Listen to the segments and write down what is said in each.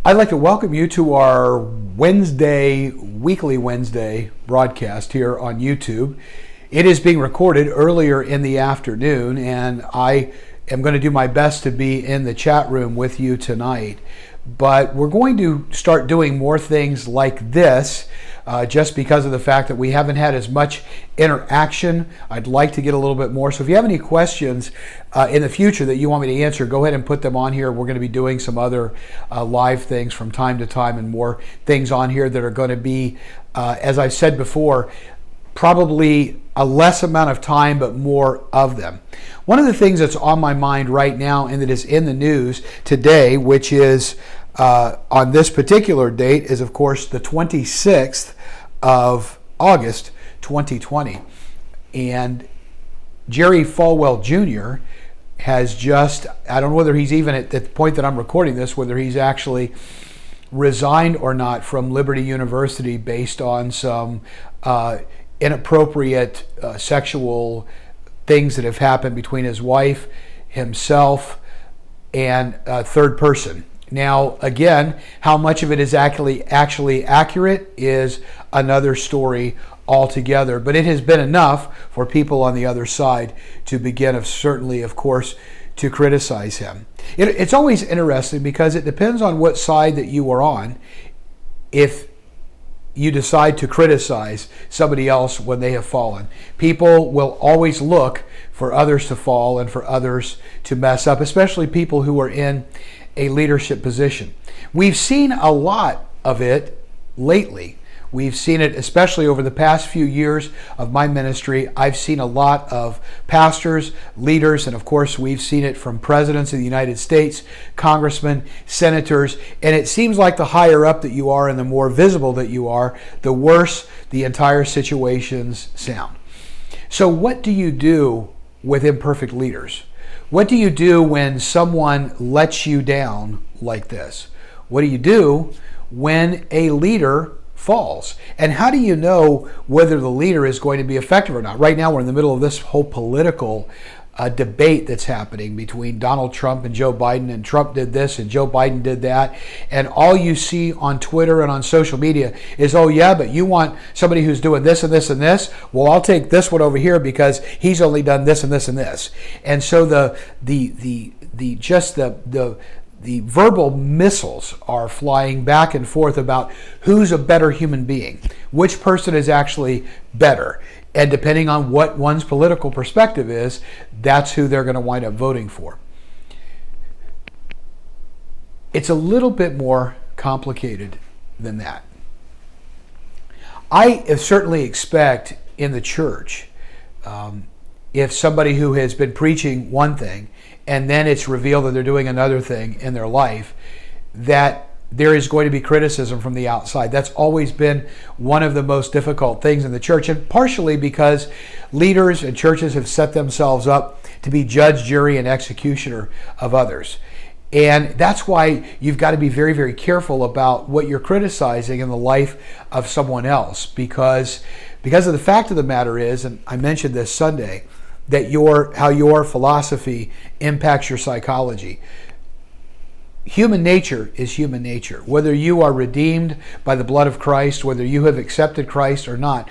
I'd like to welcome you to our weekly Wednesday broadcast here on YouTube. It is being recorded earlier in the afternoon, and I am going to do my best to be in the chat room with you tonight. But we're going to start doing more things like this just because of the fact that we haven't had as much interaction. I'd like to get a little bit more. So if you have any questions in the future that you want me to answer, go ahead and put them on here. We're going to be doing some other live things from time to time and more things on here that are going to be, as I've said before, probably a less amount of time, but more of them. One of the things that's on my mind right now and that is in the news today, which is on this particular date, is of course the 26th of August, 2020. And Jerry Falwell Jr. has just, I don't know whether he's even at the point that I'm recording this, whether he's actually resigned or not from Liberty University based on some inappropriate sexual things that have happened between his wife, himself, and a third person. Now, again, how much of it is actually accurate is another story altogether. But it has been enough for people on the other side to begin, of course, to criticize him. It's always interesting because it depends on what side that you are on if you decide to criticize somebody else when they have fallen. People will always look for others to fall and for others to mess up, especially people who are in a leadership position. We've seen a lot of it lately. We've seen it especially over the past few years of my ministry. I've seen a lot of pastors, leaders, and of course we've seen it from presidents of the United States, congressmen, senators, and it seems like the higher up that you are and the more visible that you are, the worse the entire situations sound. So what do you do with imperfect leaders? What do you do when someone lets you down like this? What do you do when a leader falls? And how do you know whether the leader is going to be effective or not? Right now we're in the middle of this whole political debate that's happening between Donald Trump and Joe Biden, and Trump did this and Joe Biden did that, and all you see on Twitter and on social media is, oh yeah, but you want somebody who's doing this and this and this, well I'll take this one over here because he's only done this and this and this. And so the verbal missiles are flying back and forth about who's a better human being, which person is actually better. And depending on what one's political perspective is, that's who they're going to wind up voting for. It's a little bit more complicated than that. I certainly expect in the church, if somebody who has been preaching one thing and then it's revealed that they're doing another thing in their life, that there is going to be criticism from the outside. That's always been one of the most difficult things in the church, and partially because leaders and churches have set themselves up to be judge, jury, and executioner of others. And that's why you've got to be very, very careful about what you're criticizing in the life of someone else, because of the fact of the matter is, and I mentioned this Sunday, that how your philosophy impacts your psychology. Human nature is human nature. Whether you are redeemed by the blood of Christ, whether you have accepted Christ or not,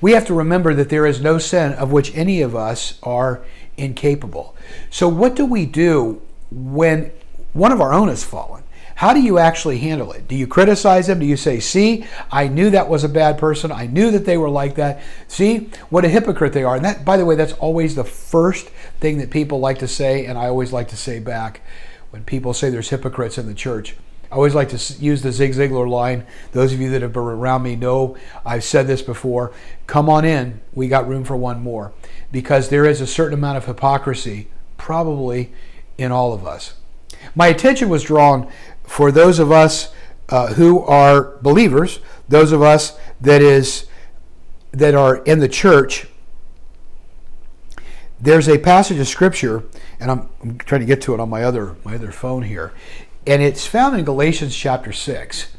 we have to remember that there is no sin of which any of us are incapable. So what do we do when one of our own has fallen? How do you actually handle it? Do you criticize them? Do you say, see, I knew that was a bad person. I knew that they were like that. See, what a hypocrite they are. And that, by the way, that's always the first thing that people like to say, and I always like to say back when people say there's hypocrites in the church. I always like to use the Zig Ziglar line. Those of you that have been around me know I've said this before. Come on in. We got room for one more. Because there is a certain amount of hypocrisy probably in all of us. My attention was drawn for those of us who are believers, those of us that are in the church. There's a passage of scripture, and I'm trying to get to it on my other phone here, and it's found in Galatians chapter 6.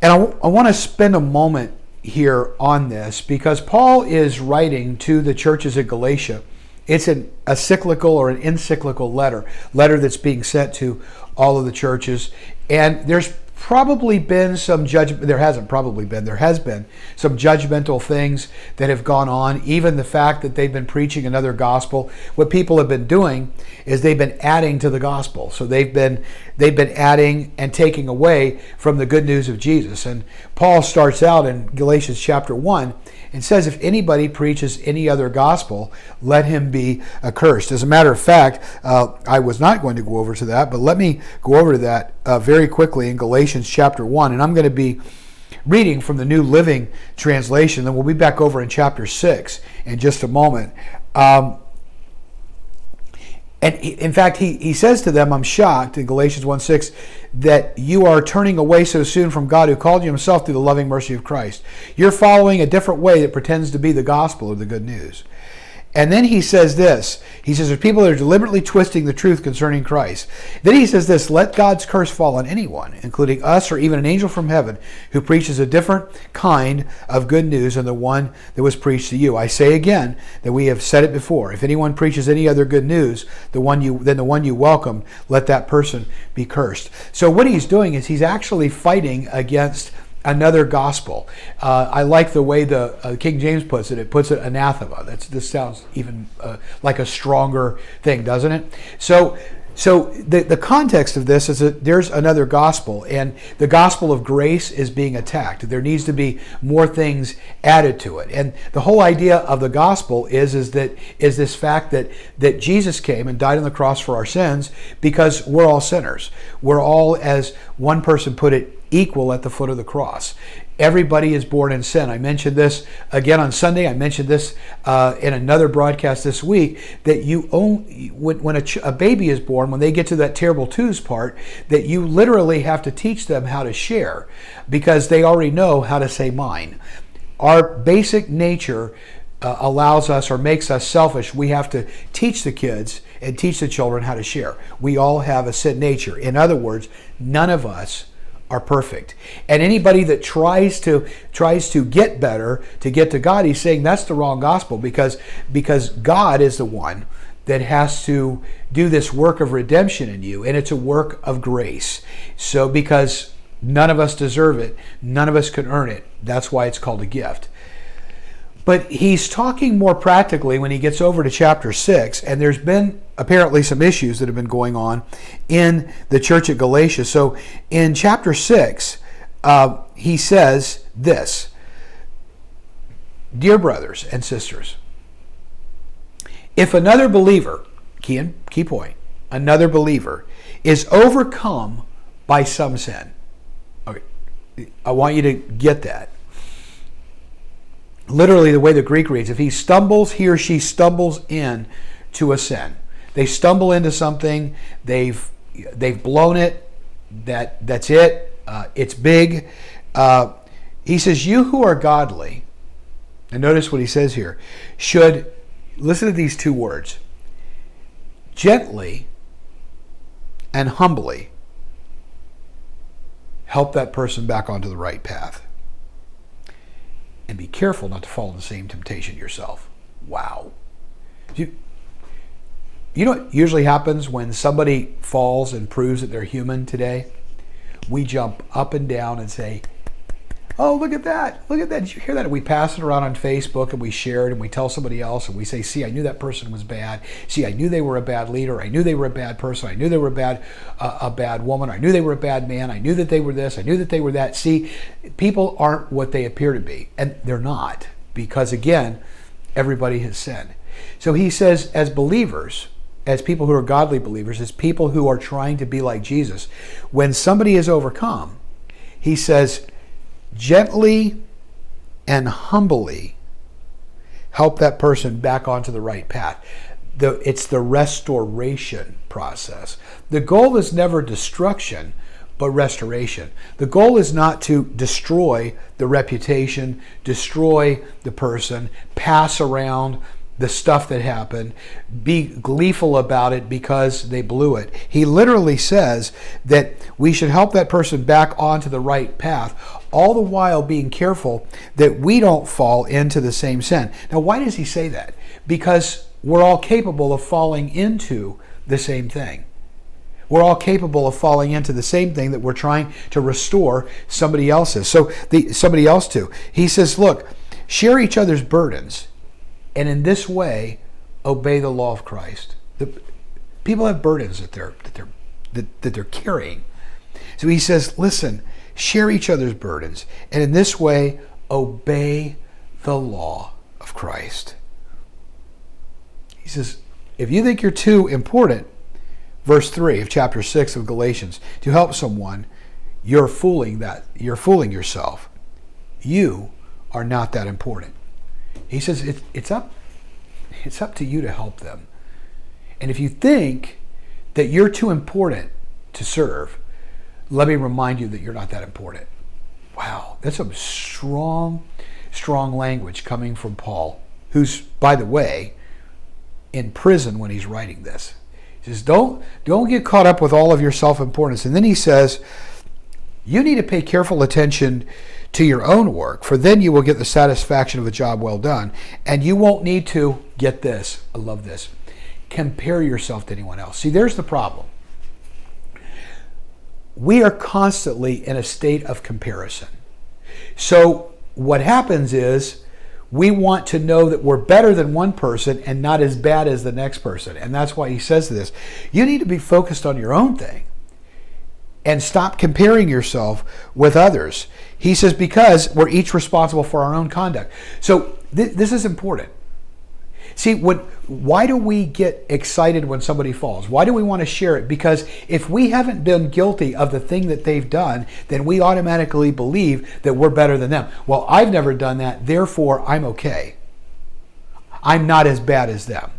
And I want to spend a moment here on this because Paul is writing to the churches at Galatia It's a cyclical or an encyclical letter that's being sent to all of the churches. And there's probably been some judgment. There has been some judgmental things that have gone on. Even the fact that they've been preaching another gospel. What people have been doing is they've been adding to the gospel. So they've been adding and taking away from the good news of Jesus. And Paul starts out in Galatians chapter 1 and says, if anybody preaches any other gospel, let him be accursed. As a matter of fact, I was not going to go over to that, but let me go over to that very quickly in Galatians chapter 1. And I'm going to be reading from the New Living Translation. Then we'll be back over in chapter 6 in just a moment. And in fact, he says to them, I'm shocked in Galatians 1:6 that you are turning away so soon from God who called you himself through the loving mercy of Christ. You're following a different way that pretends to be the gospel or the good news. And then he says this. He says there's people that are deliberately twisting the truth concerning Christ. Then he says this, let God's curse fall on anyone, including us or even an angel from heaven, who preaches a different kind of good news than the one that was preached to you. I say again that we have said it before. If anyone preaches any other good news than the one you welcome, let that person be cursed. So what he's doing is he's actually fighting against another gospel. I like the way the King James puts it. It puts it anathema. This sounds even like a stronger thing, doesn't it? So the context of this is that there's another gospel, and the gospel of grace is being attacked. There needs to be more things added to it. And the whole idea of the gospel is this fact that Jesus came and died on the cross for our sins because we're all sinners. We're all, as one person put it, equal at the foot of the cross. Everybody is born in sin. I mentioned this again on Sunday. I mentioned this in another broadcast this week, that when a baby is born, when they get to that terrible twos part, that you literally have to teach them how to share because they already know how to say mine. Our basic nature allows us or makes us selfish. We have to teach the kids and teach the children how to share. We all have a sin nature. In other words, none of us are perfect. And anybody that tries to get better, to get to God, he's saying that's the wrong gospel because God is the one that has to do this work of redemption in you, and it's a work of grace. So because none of us deserve it, none of us can earn it, that's why it's called a gift. But he's talking more practically when he gets over to chapter 6, and there's been apparently some issues that have been going on in the church at Galatia. So in chapter 6, he says this, dear brothers and sisters, if another believer, key point, another believer is overcome by some sin. Okay, I want you to get that. Literally, the way the Greek reads, if he or she stumbles in to a sin, they stumble into something, they've blown it, that's it, it's big. He says, you who are godly, and notice what he says here, should, listen to these two words, gently and humbly help that person back onto the right path. And be careful not to fall in the same temptation yourself. Wow. You know what usually happens when somebody falls and proves that they're human today? We jump up and down and say, oh, look at that. Look at that. Did you hear that? And we pass it around on Facebook and we share it and we tell somebody else and we say, see, I knew that person was bad. See, I knew they were a bad leader. I knew they were a bad person. I knew they were a bad woman. I knew they were a bad man. I knew that they were this. I knew that they were that. See, people aren't what they appear to be. And they're not, because again, everybody has sinned. So he says, as believers, as people who are godly believers, as people who are trying to be like Jesus, when somebody is overcome, he says, gently and humbly help that person back onto the right path. It's the restoration process. The goal is never destruction, but restoration. The goal is not to destroy the reputation, destroy the person, pass around the stuff that happened, be gleeful about it because they blew it. He literally says that we should help that person back onto the right path, all the while being careful that we don't fall into the same sin. Now, why does he say that? Because we're all capable of falling into the same thing. We're all capable of falling into the same thing that we're trying to restore somebody else's. Somebody else to. He says, look, share each other's burdens, and in this way, obey the law of Christ. People have burdens that they're carrying. So he says, listen, share each other's burdens, and in this way, obey the law of Christ. He says, if you think you're too important, verse 3 of chapter 6 of Galatians, to help someone, you're fooling yourself. You are not that important. He says it's up to you to help them. And if you think that you're too important to serve, let me remind you that you're not that important. Wow, that's some strong language coming from Paul, who's, by the way, in prison when he's writing this. He says, don't get caught up with all of your self-importance. And then he says, you need to pay careful attention to your own work, for then you will get the satisfaction of a job well done. And you won't need to, get this, I love this, compare yourself to anyone else. See, there's the problem. We are constantly in a state of comparison. So what happens is, we want to know that we're better than one person and not as bad as the next person. And that's why he says this. You need to be focused on your own thing and stop comparing yourself with others. He says, because we're each responsible for our own conduct. So this is important. See, why do we get excited when somebody falls? Why do we want to share it? Because if we haven't been guilty of the thing that they've done, then we automatically believe that we're better than them. Well, I've never done that, therefore I'm okay. I'm not as bad as them.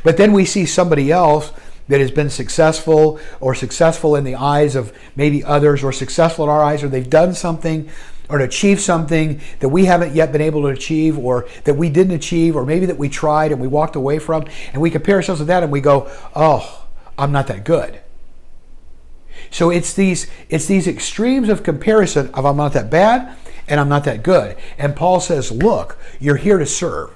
But then we see somebody else that has been successful, or successful in the eyes of maybe others, or successful in our eyes, or they've done something or achieved something that we haven't yet been able to achieve, or that we didn't achieve, or maybe that we tried and we walked away from, and we compare ourselves with that and we go, oh, I'm not that good. So it's these extremes of comparison of I'm not that bad and I'm not that good. And Paul says, look, you're here to serve.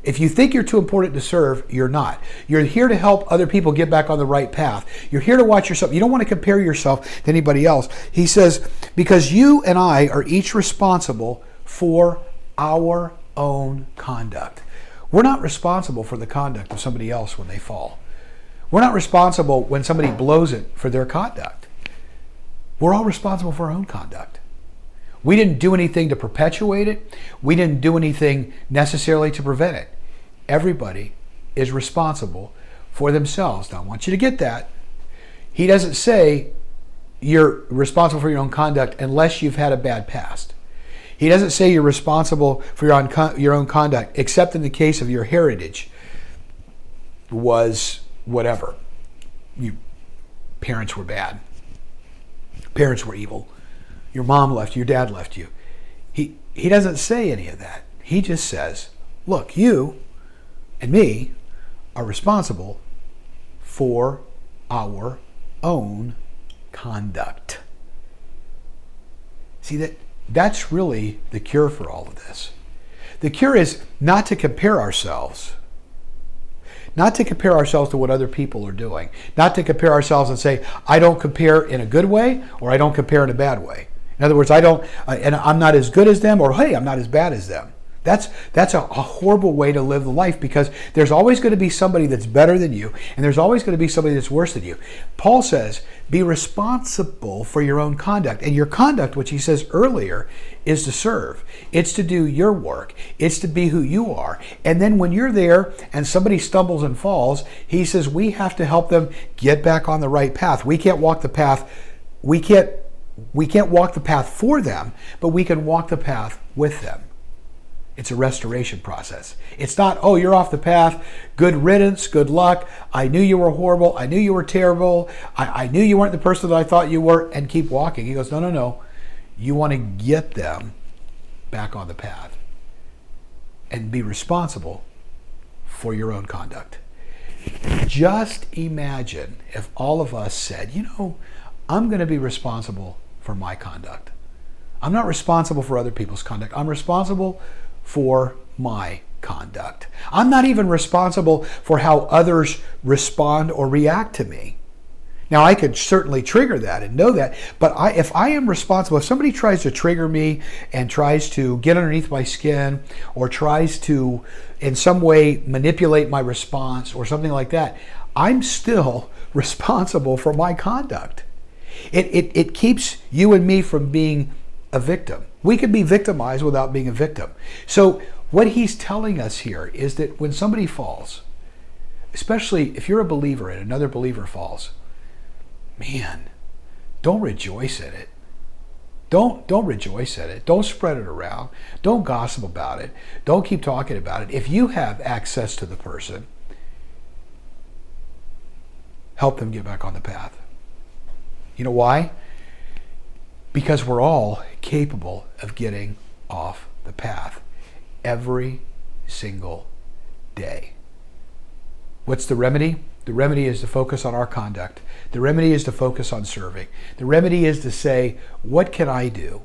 If you think you're too important to serve, you're not. You're here to help other people get back on the right path. You're here to watch yourself. You don't want to compare yourself to anybody else. He says, because you and I are each responsible for our own conduct. We're not responsible for the conduct of somebody else when they fall. We're not responsible when somebody blows it for their conduct. We're all responsible for our own conduct. We didn't do anything to perpetuate it. We didn't do anything necessarily to prevent it. Everybody is responsible for themselves. Now, I want you to get that. He doesn't say you're responsible for your own conduct unless you've had a bad past. He doesn't say you're responsible for your own conduct except in the case of your heritage was whatever. Your parents were bad. Parents were evil. Your mom left you, your dad left you. He doesn't say any of that. He just says, look, you and me are responsible for our own conduct. See, that's really the cure for all of this. The cure is not to compare ourselves. Not to compare ourselves to what other people are doing. Not to compare ourselves and say, I don't compare in a good way, or I don't compare in a bad way. In other words, I'm not as good as them, or hey, I'm not as bad as them. That's a horrible way to live the life, because there's always going to be somebody that's better than you, and there's always going to be somebody that's worse than you. Paul says, be responsible for your own conduct. And your conduct, which he says earlier, is to serve. It's to do your work. It's to be who you are. And then when you're there and somebody stumbles and falls, he says we have to help them get back on the right path. We can't walk the path. We can't walk the path for them, but we can walk the path with them. It's a restoration process. It's not, oh, you're off the path, good riddance, good luck, I knew you were horrible, I knew you were terrible, I knew you weren't the person that I thought you were, and keep walking. He goes, no. You want to get them back on the path and be responsible for your own conduct. Just imagine if all of us said, I'm going to be responsible for my conduct. I'm not responsible for other people's conduct. I'm responsible for my conduct. I'm not even responsible for how others respond or react to me. Now, I could certainly trigger that and know that, but if I am responsible, if somebody tries to trigger me and tries to get underneath my skin or tries to in some way manipulate my response or something like that, I'm still responsible for my conduct. It keeps you and me from being a victim. We can be victimized without being a victim. So what he's telling us here is that when somebody falls, especially if you're a believer and another believer falls, man, don't rejoice at it. Don't rejoice at it. Don't spread it around. Don't gossip about it. Don't keep talking about it. If you have access to the person, help them get back on the path. You know why? Because we're all capable of getting off the path every single day. What's the remedy? The remedy is to focus on our conduct. The remedy is to focus on serving. The remedy is to say, what can I do?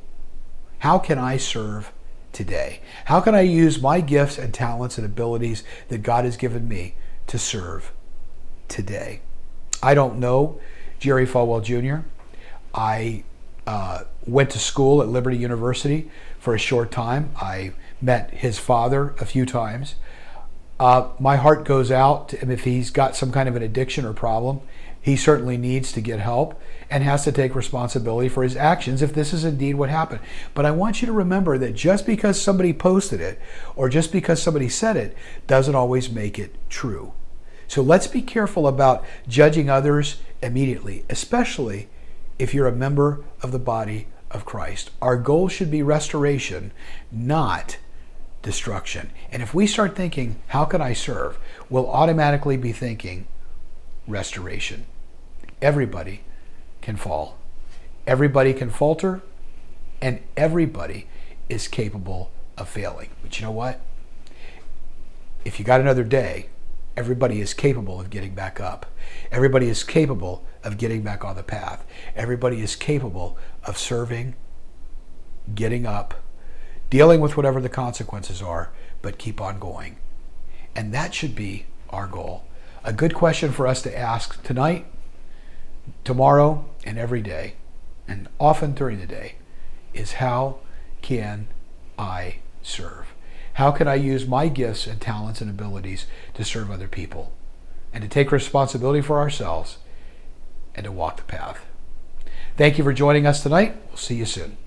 How can I serve today? How can I use my gifts and talents and abilities that God has given me to serve today? I don't know Jerry Falwell Jr. I went to school at Liberty University for a short time. I met his father a few times. My heart goes out to him if he's got some kind of an addiction or problem. He certainly needs to get help and has to take responsibility for his actions if this is indeed what happened. But I want you to remember that just because somebody posted it or just because somebody said it doesn't always make it true. So let's be careful about judging others immediately, especially if you're a member of the body of Christ. Our goal should be restoration, not destruction. And if we start thinking, how can I serve? We'll automatically be thinking restoration. Everybody can fall. Everybody can falter, and everybody is capable of failing. But you know what? If you got another day, everybody is capable of getting back up. Everybody is capable of getting back on the path. Everybody is capable of serving, getting up, dealing with whatever the consequences are, but keep on going. And that should be our goal. A good question for us to ask tonight, tomorrow, and every day, and often during the day, is how can I serve? How can I use my gifts and talents and abilities to serve other people and to take responsibility for ourselves and to walk the path? Thank you for joining us tonight. We'll see you soon.